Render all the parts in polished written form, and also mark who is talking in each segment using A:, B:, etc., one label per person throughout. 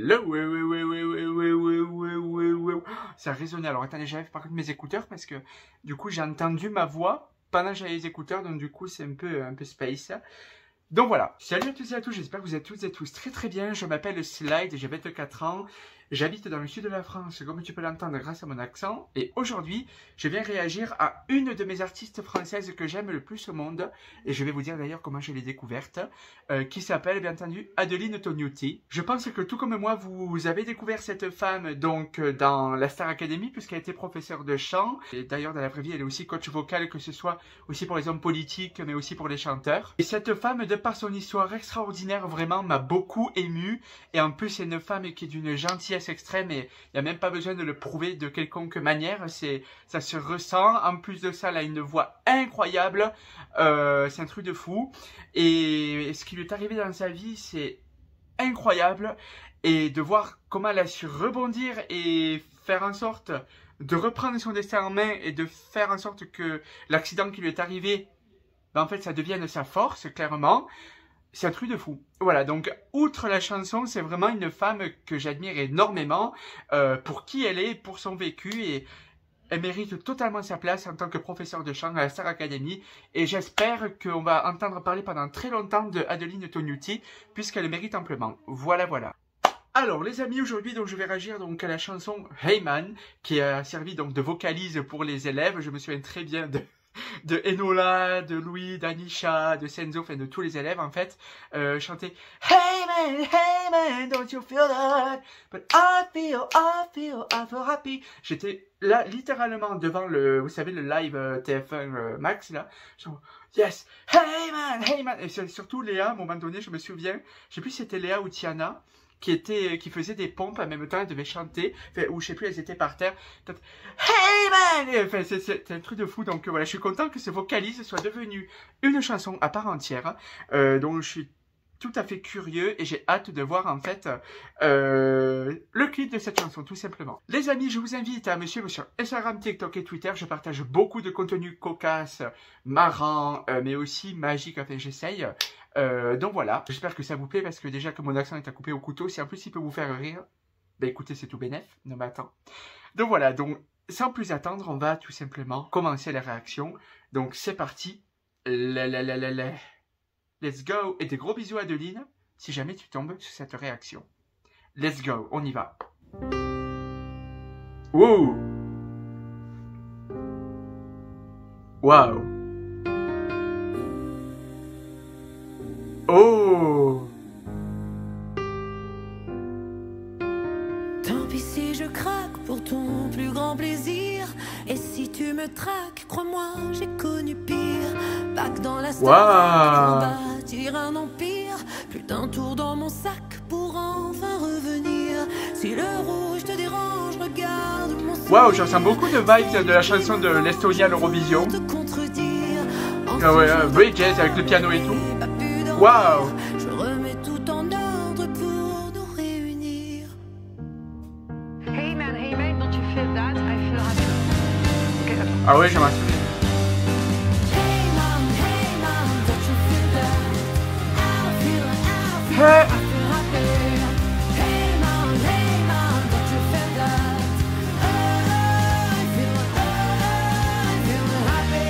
A: Hello, ça a résonné. Alors attendez, j'avais par contre mes écouteurs parce que du coup j'ai entendu ma voix pendant que j'avais les écouteurs, donc du coup c'est un peu space. Donc voilà, salut à tous et à tous, j'espère que vous êtes toutes et tous très bien. Je m'appelle Slide, j'ai 24 ans, j'habite dans le sud de la France, comme tu peux l'entendre grâce à mon accent. Et aujourd'hui, je viens réagir à une de mes artistes françaises que j'aime le plus au monde. Et je vais vous dire d'ailleurs comment je l'ai découverte, qui s'appelle bien entendu Adeline Tognuti. Je pense que tout comme moi, vous avez découvert cette femme donc dans la Star Academy, puisqu'elle était professeure de chant. Et d'ailleurs, dans la vraie vie, elle est aussi coach vocal, que ce soit aussi pour les hommes politiques, mais aussi pour les chanteurs. Et cette femme, de par son histoire extraordinaire, vraiment m'a beaucoup ému. Et en plus, c'est une femme qui est d'une gentillesse extrême et il n'y a même pas besoin de le prouver de quelconque manière. Ça se ressent. En plus de ça, elle a une voix incroyable. C'est un truc de fou. Et ce qui lui est arrivé dans sa vie, c'est incroyable. Et de voir comment elle a su rebondir et faire en sorte de reprendre son destin en main et de faire en sorte que l'accident qui lui est arrivé, ben en fait, ça devienne sa force, clairement. C'est un truc de fou. Voilà, donc, outre la chanson, c'est vraiment une femme que j'admire énormément pour qui elle est, pour son vécu, et elle mérite totalement sa place en tant que professeure de chant à la Star Academy. Et j'espère qu'on va entendre parler pendant très longtemps de Adeline Tognuti, puisqu'elle le mérite amplement. Voilà, voilà. Alors les amis, aujourd'hui donc je vais réagir donc à la chanson Hey Man, qui a servi donc de vocalise pour les élèves. Je me souviens très bien de Enola, de Louis, d'Anisha, de Senzo, enfin de tous les élèves en fait, chanter hey man, don't you feel that? But I feel happy. J'étais là littéralement devant le, vous savez, le live TF1 Max là, genre, yes, hey man, et surtout Léa, à un moment donné, je me souviens, je sais plus si c'était Léa ou Tiana, qui faisait des pompes en même temps, elle devait chanter, enfin, ou je sais plus, elles étaient par terre. Donc, hey man! Enfin, c'est un truc de fou, donc voilà, je suis content que ce vocalise soit devenu une chanson à part entière. Donc je suis tout à fait curieux et j'ai hâte de voir en fait le clip de cette chanson, tout simplement. Les amis, je vous invite à me suivre sur Instagram, TikTok et Twitter. Je partage beaucoup de contenu cocasse, marrant, mais aussi magique, enfin j'essaye. Donc voilà, j'espère que ça vous plaît parce que déjà que mon accent est à couper au couteau, si en plus il peut vous faire rire, bah écoutez, c'est tout bénef, non mais attends. Donc voilà, donc sans plus attendre, on va tout simplement commencer la réaction. Donc c'est parti, let's go, et des gros bisous à Adeline, si jamais tu tombes sur cette réaction. Let's go, on y va. Wow. Wow. Oh!
B: Tant pis si je craque pour ton plus grand plaisir. Et si tu me traques, crois-moi, j'ai connu pire. Pas que dans la star, pour bâtir un empire. Plus d'un tour dans mon sac pour enfin revenir. Si le rouge te dérange, regarde mon sourire.
A: Waouh, je ressens beaucoup de vibes de la chanson de l'Estonia, l'Eurovision. Ah ouais, Bridges avec le piano et tout. Waouh!
B: Je remets tout en ordre pour nous réunir.
C: Hey man, don't you feel that? I feel happy. Okay, attends.
A: Ah ouais, je m'en souviens.
B: Hey man, don't you feel that? I feel happy. Hey man, don't you feel that? I feel happy.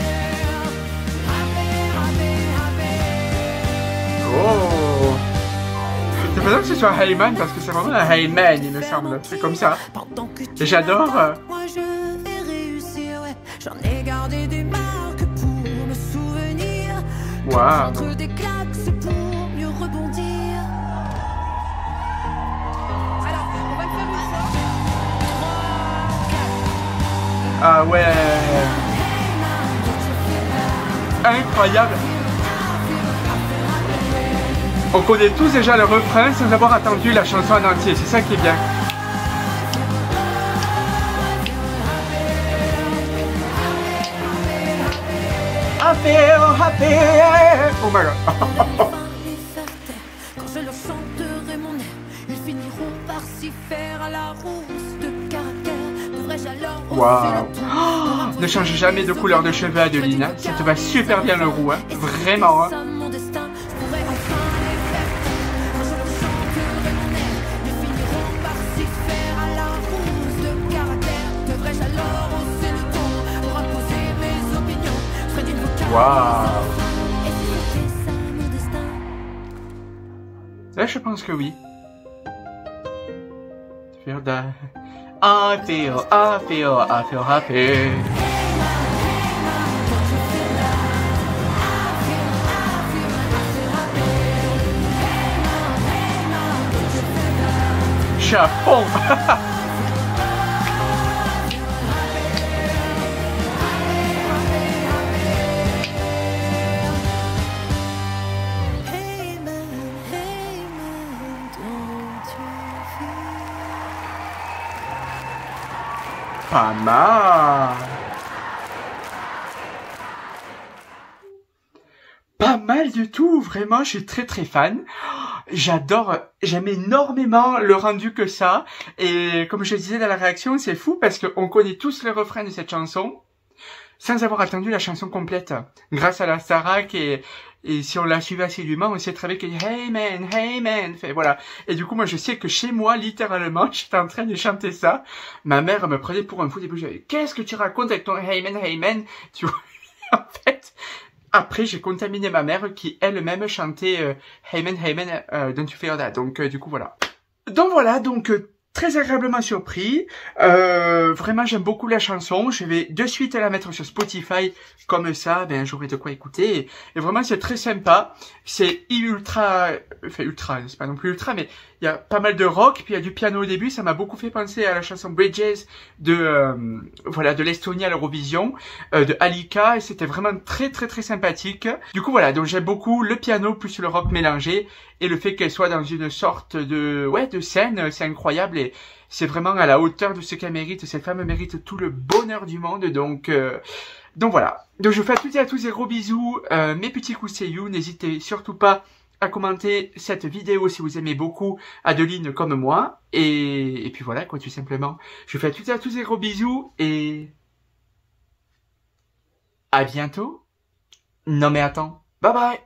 A: Oh! C'est pas ça que ce soit Heyman parce que c'est vraiment un Heyman, il me semble. C'est comme ça. Et j'adore.
B: Moi je vais réussir, ouais. J'en ai gardé des marques pour me souvenir.
A: Waouh!
B: Entre des claques, c'est pour mieux rebondir.
C: Alors, on va le faire une fois. 3, 4.
A: Ah ouais! Incroyable! On connaît tous déjà le refrain sans avoir attendu la chanson en entier, c'est ça qui est bien. I feel happy. Oh my god.
B: Quand je leur chanterai mon air, ils finiront par s'y faire à la rousse de caractère. Devrais-je alors
A: Waouh. Ne change jamais de couleur de cheveux, Adeline. Ça te va super bien le roux, hein. Vraiment. Hein.
B: mon destin, je pourrais enfin les faire taire. Quand je leur chanterai mon air, ils finiront
A: Waouh. Là, je pense que oui. I feel happy. Je suis à fond. Pas mal. Pas mal du tout, vraiment, je suis très très fan. J'adore, j'aime énormément le rendu que ça. Et comme je disais dans la réaction, c'est fou parce qu'on connaît tous le refrain de cette chanson sans avoir attendu la chanson complète. Grâce à la Starac et si on l'a suivi assidûment, on sait très bien qu'il dit hey man, fait, voilà. Et du coup, moi, je sais que chez moi, littéralement, j'étais en train de chanter ça. Ma mère me prenait pour un fou. Et puis, j'avais, qu'est-ce que tu racontes avec ton hey man, tu vois, en fait. Après, j'ai contaminé ma mère qui elle-même chantait hey man, don't you feel that. Donc, du coup, voilà. Donc, très agréablement surpris. Vraiment, j'aime beaucoup la chanson. Je vais de suite la mettre sur Spotify. Comme ça, ben, j'aurai de quoi écouter. Et vraiment, c'est très sympa. C'est ultra, c'est pas non plus ultra, mais il y a pas mal de rock, puis il y a du piano au début. Ça m'a beaucoup fait penser à la chanson Bridges de l'Estonie à l'Eurovision, de Alika. Et c'était vraiment très, très, très sympathique. Du coup, voilà. Donc, j'aime beaucoup le piano plus le rock mélangé. Et le fait qu'elle soit dans une sorte de scène, c'est incroyable. Et c'est vraiment à la hauteur de ce qu'elle mérite. Cette femme mérite tout le bonheur du monde. Donc voilà. Donc je vous fais à toutes et à tous des gros bisous. Mes petits coups c'est you. N'hésitez surtout pas à commenter cette vidéo si vous aimez beaucoup Adeline comme moi. Et puis voilà quoi, tout simplement. Je vous fais à toutes et à tous des gros bisous. Et à bientôt. Non mais attends. Bye bye.